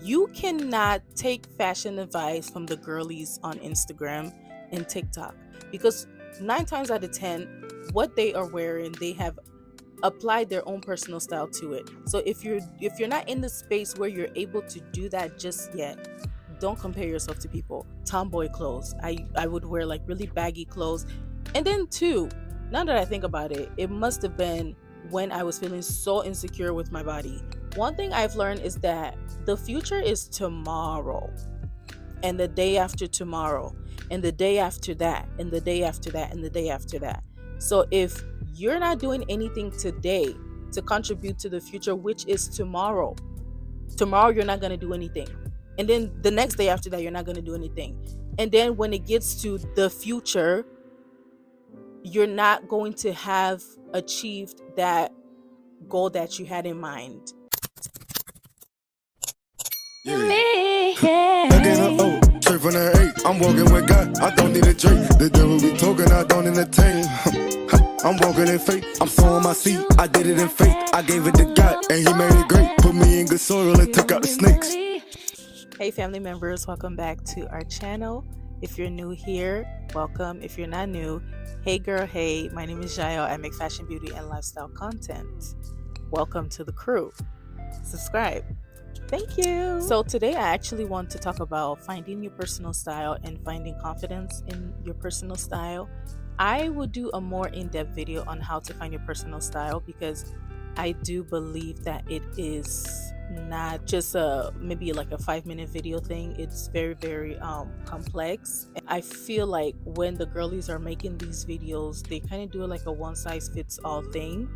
You cannot take fashion advice from the girlies on Instagram and TikTok, because 9 times out of 10, what they are wearing, they have applied their own personal style to it. So if you're not in the space where you're able to do that just yet, don't compare yourself to people. Tomboy clothes. I would wear like really baggy clothes. And then two, now that I think about it, it must have been when I was feeling so insecure with my body. One thing I've learned is that the future is tomorrow, and the day after tomorrow, and the day after that, and the day after that, and the day after that. So if you're not doing anything today to contribute to the future, which is tomorrow you're not going to do anything. And then the next day after that, you're not going to do anything. And then when it gets to the future, you're not going to have achieved that goal that you had in mind. Yeah. Back in the O, straight from the 8. I'm walking with God, I don't need a drink. The devil be talking, I don't entertain. I'm walking in faith, I'm sowing my seed. I did it in faith, I gave it to God, and He made it great. Put me in good soil and took out the snakes. Hey family members, welcome back to our channel. If you're new here, welcome. If you're not new, hey girl, hey, my name is Jaël. I make fashion, beauty, and lifestyle content. Welcome to the crew. Subscribe. Thank you. So today I actually want to talk about finding your personal style and finding confidence in your personal style. I will do a more in-depth video on how to find your personal style, because I do believe that it is not just maybe like a 5-minute video thing. It's very complex. And I feel like when the girlies are making these videos, they kind of do it like a one-size-fits-all thing,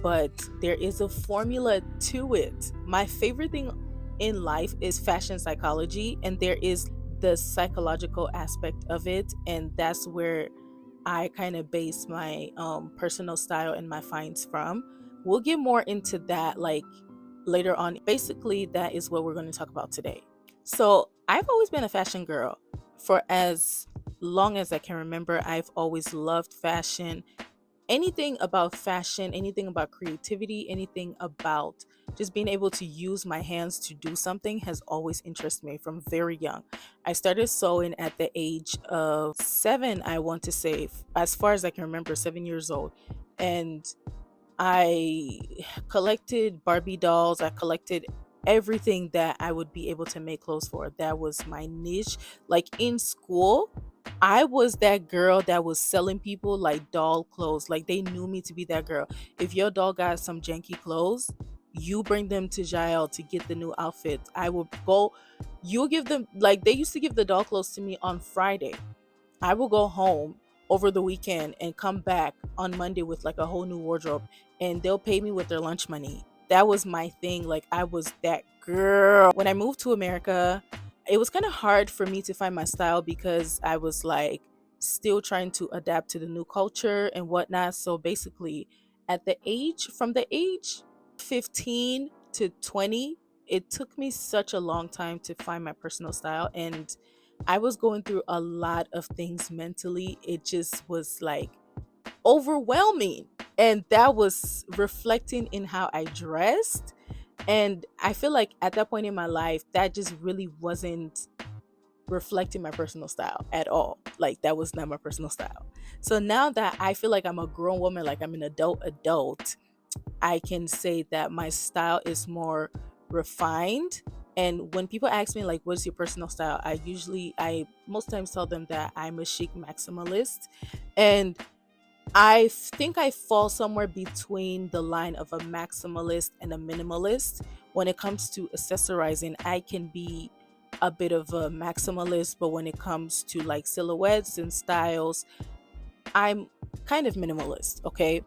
but there is a formula to it. My favorite thing in life is fashion psychology, and there is the psychological aspect of it, and that's where I kind of base my personal style and my finds from. We'll get more into that like later on. Basically, that is what we're going to talk about today. So I've always been a fashion girl. For as long as I can remember, I've always loved fashion. Anything about fashion, anything about creativity, anything about just being able to use my hands to do something has always interested me from very young. I started sewing at the age of 7, I want to say, as far as I can remember, 7 years old. And I collected Barbie dolls. I collected everything that I would be able to make clothes for. That was my niche. Like in school, I was that girl that was selling people like doll clothes. Like they knew me to be that girl. If your doll got some janky clothes, you bring them to Jaël to get the new outfits. I will go, you'll give them, like they used to give the doll clothes to me on Friday. I will go home over the weekend and come back on Monday with like a whole new wardrobe, and they'll pay me with their lunch money. That was my thing. Like I was that girl. When I moved to America, it was kind of hard for me to find my style because I was like still trying to adapt to the new culture and whatnot. So basically, from the age 15 to 20, it took me such a long time to find my personal style, and I was going through a lot of things mentally. It just was like overwhelming, and that was reflecting in how I dressed. And I feel like at that point in my life, that just really wasn't reflecting my personal style at all. Like that was not my personal style. So now that I feel like I'm a grown woman, like I'm an adult, I can say that my style is more refined. And when people ask me like what's your personal style, I most times tell them that I'm a chic maximalist. And I think I fall somewhere between the line of a maximalist and a minimalist. When it comes to accessorizing, I can be a bit of a maximalist, but when it comes to like silhouettes and styles, I'm kind of minimalist, okay?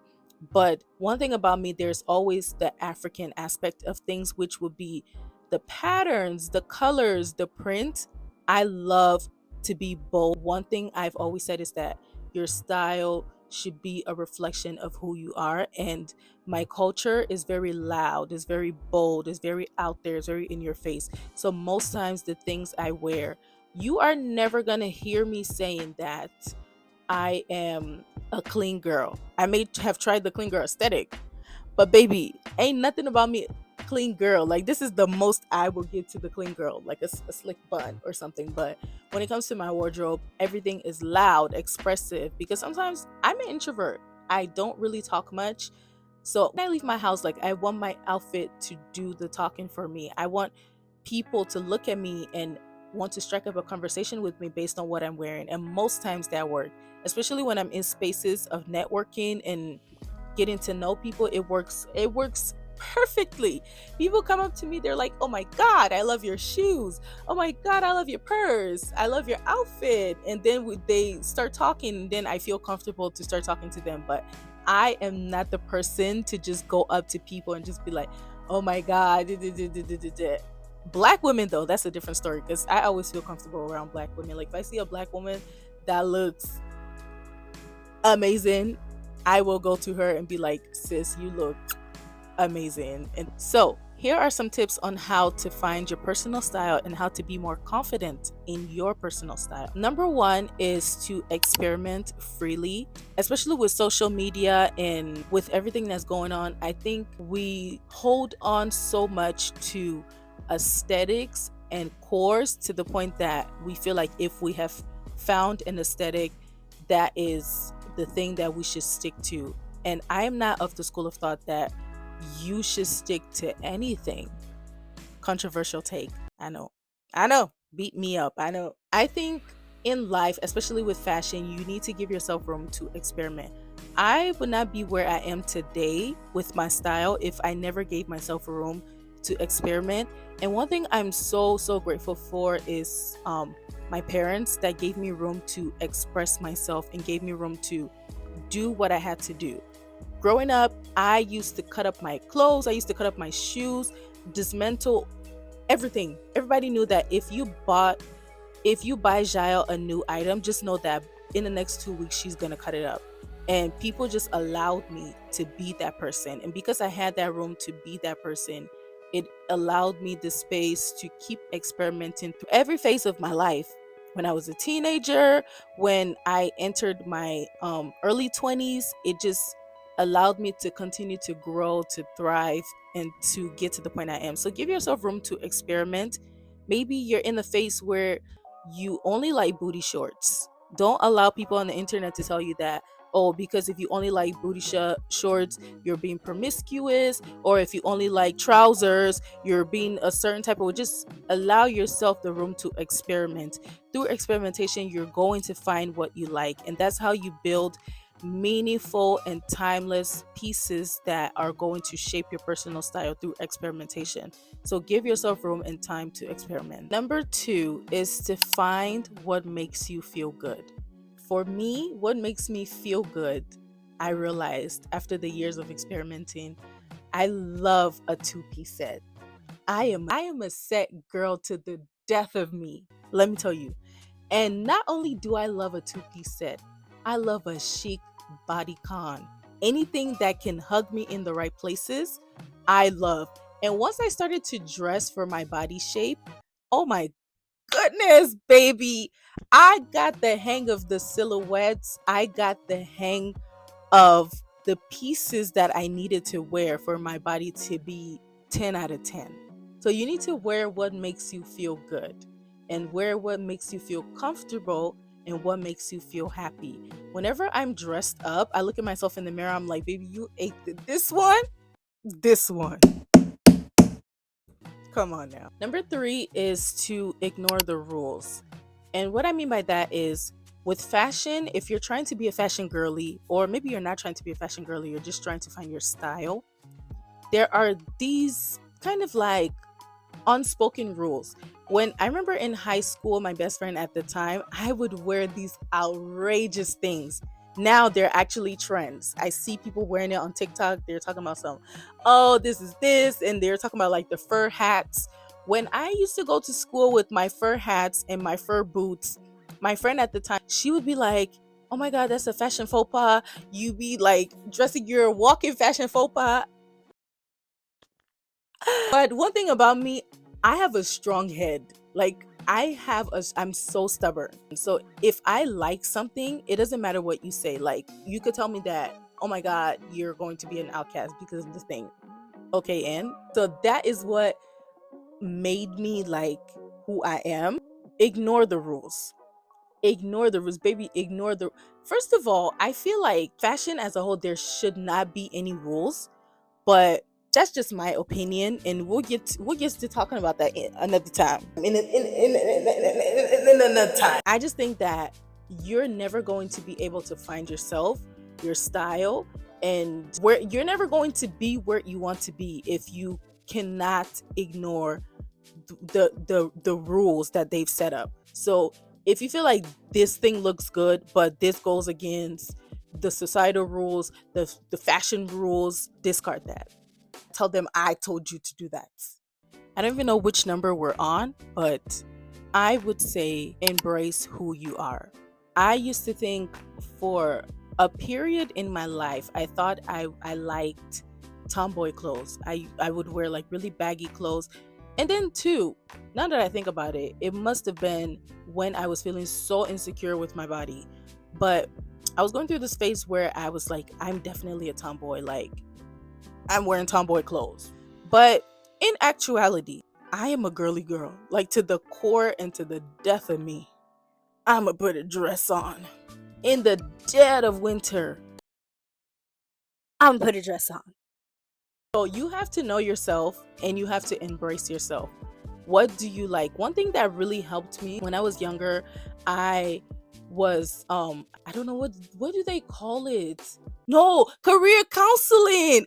But one thing about me, there's always the African aspect of things, which would be the patterns, the colors, the print. I love to be bold. One thing I've always said is that your style should be a reflection of who you are. And my culture is very loud, it's very bold, it's very out there, it's very in your face. So most times the things I wear, you are never going to hear me saying that I am a clean girl. I may have tried the clean girl aesthetic, but baby, ain't nothing about me. clean girl. Like, this is the most I will give to the clean girl, like a slick bun or something. But when it comes to my wardrobe, everything is loud, expressive, because sometimes I'm an introvert. I don't really talk much. So when I leave my house, like, I want my outfit to do the talking for me. I want people to look at me and want to strike up a conversation with me based on what I'm wearing. And most times that works, especially when I'm in spaces of networking and getting to know people. It works perfectly. People come up to me, they're like, oh my god, I love your shoes, oh my god, I love your purse, I love your outfit. And then they start talking, and then I feel comfortable to start talking to them. But I am not the person to just go up to people and just be like, oh my god. Black women, though, that's a different story, because I always feel comfortable around black women. Like, if I see a black woman that looks amazing, I will go to her and be like, sis, you look amazing. And so, here are some tips on how to find your personal style and how to be more confident in your personal style. Number one is to experiment freely, especially with social media and with everything that's going on. I think we hold on so much to aesthetics and cores to the point that we feel like if we have found an aesthetic, that is the thing that we should stick to. And I am not of the school of thought that you should stick to anything. Controversial take. I know. I know. Beat me up. I know. I think in life, especially with fashion, you need to give yourself room to experiment. I would not be where I am today with my style if I never gave myself room to experiment. And one thing I'm so grateful for is my parents that gave me room to express myself and gave me room to do what I had to do. Growing up, I used to cut up my clothes, I used to cut up my shoes, dismantle everything. Everybody knew that if you buy Jaël a new item, just know that in the next 2 weeks she's gonna cut it up. And people just allowed me to be that person. And because I had that room to be that person, it allowed me the space to keep experimenting through every phase of my life. When I was a teenager, when I entered my early 20s, it just allowed me to continue to grow, to thrive, and to get to the point I am. So give yourself room to experiment. Maybe you're in a phase where you only like booty shorts. Don't allow people on the internet to tell you that, oh, because if you only like shorts, you're being promiscuous, or if you only like trousers, you're being a certain type of. Just allow yourself the room to experiment. Through experimentation, you're going to find what you like, and that's how you build meaningful and timeless pieces that are going to shape your personal style through experimentation. So give yourself room and time to experiment. Number two is to find what makes you feel good. For me, what makes me feel good, I realized after the years of experimenting, I love a two-piece set. I am a set girl to the death of me. Let me tell you. And not only do I love a two-piece set, I love a chic bodycon. Anything that can hug me in the right places, I love. And once I started to dress for my body shape, oh my goodness, baby, I got the hang of the silhouettes. I got the hang of the pieces that I needed to wear for my body to be 10 out of 10. So you need to wear what makes you feel good and wear what makes you feel comfortable and what makes you feel happy. Whenever I'm dressed up, I look at myself in the mirror, I'm like, baby, you ate this one, this one. Come on now. Number three is to ignore the rules. And what I mean by that is with fashion, if you're trying to be a fashion girly, or maybe you're not trying to be a fashion girly, you're just trying to find your style, there are these kind of like unspoken rules. When I remember in high school, my best friend at the time, I would wear these outrageous things. Now they're actually trends. I see people wearing it on TikTok. They're talking about some, oh, this is this, and they're talking about like the fur hats. When I used to go to school with my fur hats and my fur boots, my friend at the time, she would be like, oh my God, that's a fashion faux pas. You be like dressing your walking fashion faux pas. But one thing about me, I have a strong head. Like I'm so stubborn. So if I like something, it doesn't matter what you say. Like you could tell me that, oh my God, you're going to be an outcast because of this thing. Okay, and so that is what made me like who I am. Ignore the rules. Ignore the rules, baby. Ignore the. First of all, I feel like fashion as a whole, there should not be any rules, but that's just my opinion, and we'll get to talking about that another time. In another time. I just think that you're never going to be able to find yourself, your style, and where you're never going to be where you want to be if you cannot ignore the rules that they've set up. So if you feel like this thing looks good but this goes against the societal rules, the fashion rules, discard that. Tell them I told you to do that. I don't even know which number we're on, but I would say embrace who you are. I used to think for a period in my life, I thought I liked tomboy clothes. I would wear like really baggy clothes. And then, too, now that I think about it, it must have been when I was feeling so insecure with my body. But I was going through this phase where I was like, I'm definitely a tomboy. Like, I'm wearing tomboy clothes. But in actuality, I am a girly girl, like to the core and to the death of me. I'ma put a dress on. In the dead of winter, I'm gonna put a dress on. So you have to know yourself and you have to embrace yourself. What do you like? One thing that really helped me when I was younger, I was I don't know what do they call it? No, career counseling.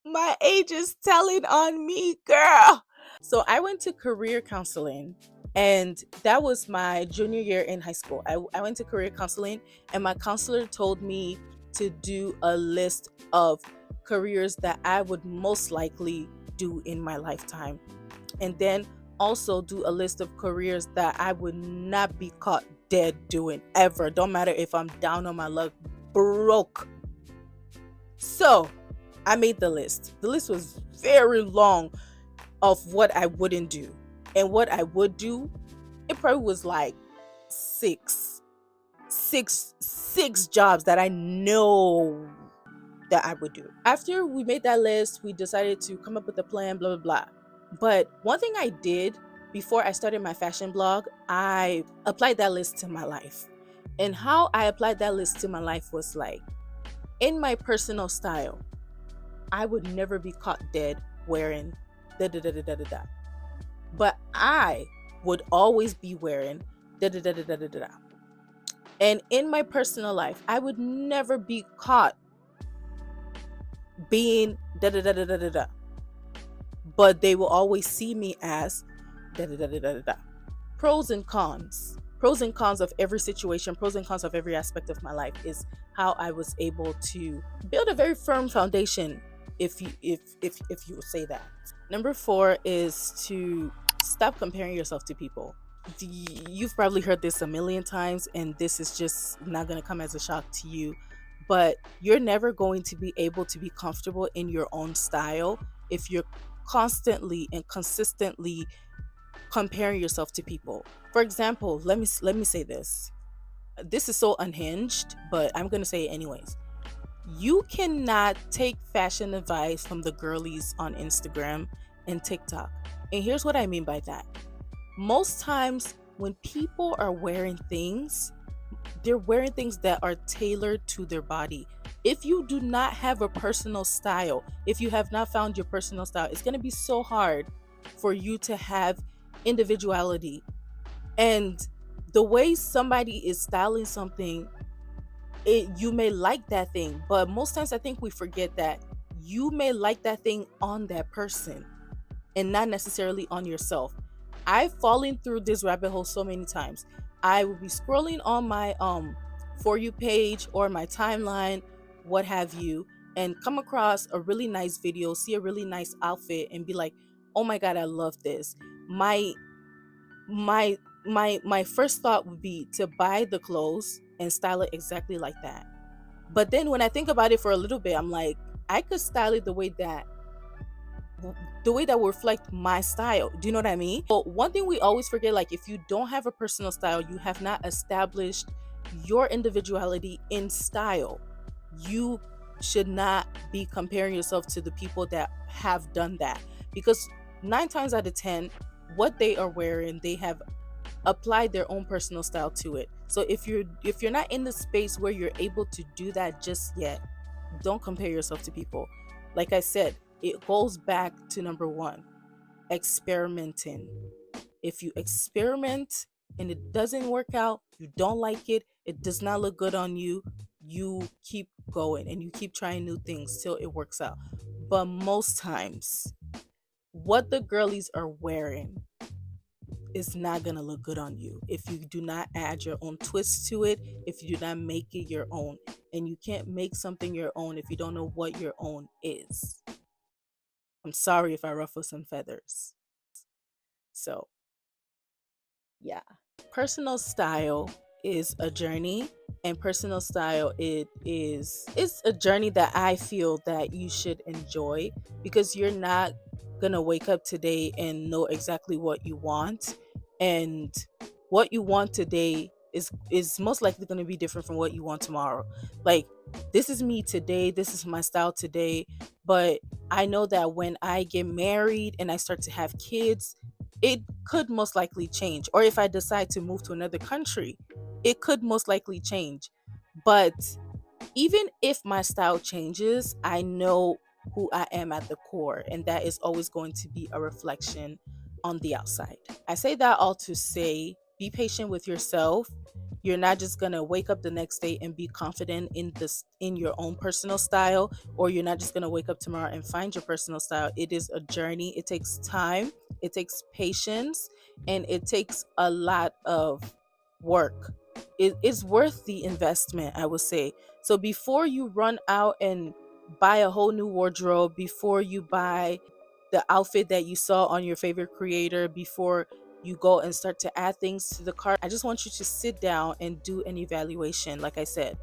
My age is telling on me, girl. So I went to career counseling, and that was my junior year in high school. I went to career counseling, and my counselor told me to do a list of careers that I would most likely do in my lifetime. And then also do a list of careers that I would not be caught dead doing ever. Don't matter if I'm down on my luck, broke. So I made the list. The list was very long of what I wouldn't do. And what I would do, it probably was like six jobs that I know that I would do. After we made that list, we decided to come up with a plan, blah, blah, blah. But one thing I did before I started my fashion blog, I applied that list to my life. And how I applied that list to my life was like, in my personal style, I would never be caught dead wearing da da da da da da da. But I would always be wearing da da da da da da da. And in my personal life, I would never be caught being da da da da da da da. But they will always see me as da da da da da da da. Pros and cons. Pros and cons of every situation, pros and cons of every aspect of my life is how I was able to build a very firm foundation, if you would say that. Number 4 is to stop comparing yourself to people. You've probably heard this a million times, and this is just not going to come as a shock to you, but you're never going to be able to be comfortable in your own style if you're constantly and consistently comparing yourself to people. For example, let me say this. This is so unhinged, but I'm going to say it anyways. You cannot take fashion advice from the girlies on Instagram and TikTok. And here's what I mean by that. Most times when people are wearing things, they're wearing things that are tailored to their body. If you do not have a personal style, if you have not found your personal style, it's going to be so hard for you to have individuality. And the way somebody is styling something, you may like that thing, but most times I think we forget that you may like that thing on that person and not necessarily on yourself. I've fallen through this rabbit hole so many times. I will be scrolling on my For You page or my timeline, what have you, and come across a really nice video, see a really nice outfit, and be like, oh my god, I love this. My first thought would be to buy the clothes and style it exactly like that. But then when I think about it for a little bit, I'm like, I could style it the way that will reflect my style. Do you know what I mean? But one thing we always forget, like, if you don't have a personal style, you have not established your individuality in style. You should not be comparing yourself to the people that have done that, because 9 times out of 10, what they are wearing, they have applied their own personal style to it. So if you're not in the space where you're able to do that just yet, don't compare yourself to people. Like I said, it goes back to number one, experimenting. If you experiment and it doesn't work out, you don't like it, it does not look good on you, you keep going and you keep trying new things till it works out. But most times, what the girlies are wearing is not going to look good on you if you do not add your own twist to it, if you do not make it your own. And you can't make something your own if you don't know what your own is. I'm sorry if I ruffle some feathers. So, yeah. Personal style is a journey, and personal style it's a journey that I feel that you should enjoy, because you're not gonna wake up today and know exactly what you want, and what you want today is most likely going to be different from what you want tomorrow. Like, this is me today, this is my style today, but I know that when I get married and I start to have kids, it could most likely change. Or if I decide to move to another country, it could most likely change. But even if my style changes, I know who I am at the core, and that is always going to be a reflection on the outside. I say that all to say, be patient with yourself. You're not just going to wake up the next day and be confident in your own personal style, or you're not just going to wake up tomorrow and find your personal style. It is a journey. It takes time, it takes patience, and it takes a lot of work. It is worth the investment, I would say. So before you run out and buy a whole new wardrobe, before you buy the outfit that you saw on your favorite creator, before you go and start to add things to the cart, I just want you to sit down and do an evaluation. Like I said,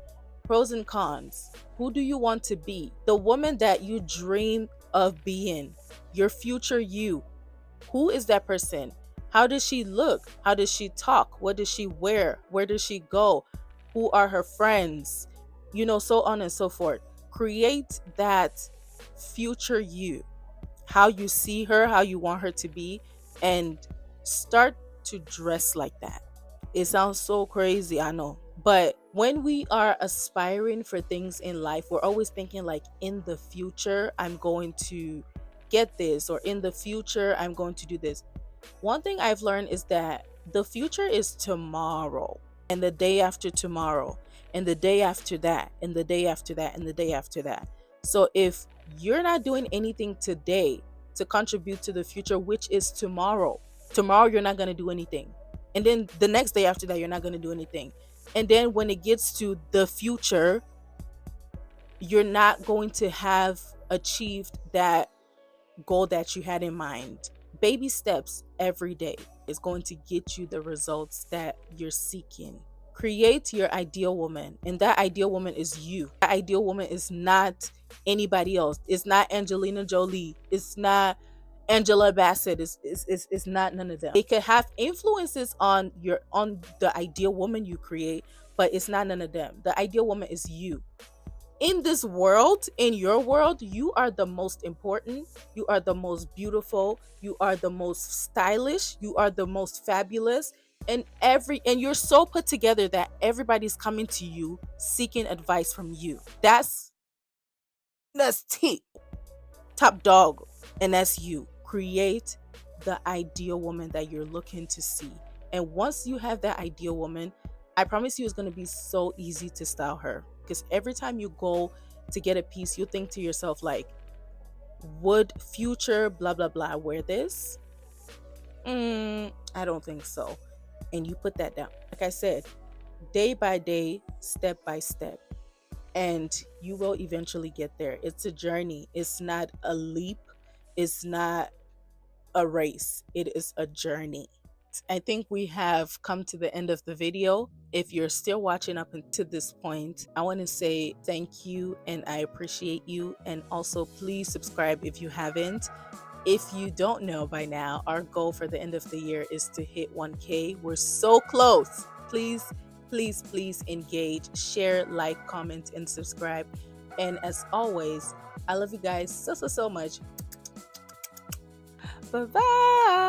pros and cons. Who do you want to be? The woman that you dream of being, your future you. Who is that person? How does she look? How does she talk? What does she wear? Where does she go? Who are her friends? So on and so forth. Create that future you, how you see her, how you want her to be, and start to dress like that. It sounds so crazy, I know. But when we are aspiring for things in life, we're always thinking like, in the future, I'm going to get this, or in the future, I'm going to do this. One thing I've learned is that the future is tomorrow, and the day after tomorrow, and the day after that, and the day after that, and the day after that. So if you're not doing anything today to contribute to the future, which is tomorrow you're not going to do anything. And then the next day after that, you're not going to do anything. And then when it gets to the future, you're not going to have achieved that goal that you had in mind. Baby steps every day is going to get you the results that you're seeking. Create your ideal woman, and that ideal woman is you. That ideal woman is not anybody else. It's not Angelina Jolie. It's not Angela Bassett. It's not none of them. They could have influences on the ideal woman you create, but it's not none of them. The ideal woman is you. In this world, in your world, you are the most important, you are the most beautiful, you are the most stylish, you are the most fabulous, and you're so put together that everybody's coming to you seeking advice from you. That's top dog, and that's you. Create the ideal woman that you're looking to see. And once you have that ideal woman, I promise you, it's going to be so easy to style her, because every time you go to get a piece, you think to yourself like, would future blah blah blah wear this? I don't think so. And you put that down. Like I said, day by day, step by step, and you will eventually get there. It's a journey. It's not a leap. It's not a race. It is a journey. I think we have come to the end of the video. If you're still watching up until this point, I want to say thank you and I appreciate you. And also, please subscribe if you haven't. If you don't know by now, our goal for the end of the year is to hit 1K. We're so close. Please, please, please engage, share, like, comment, and subscribe. And as always, I love you guys so much. Bye bye.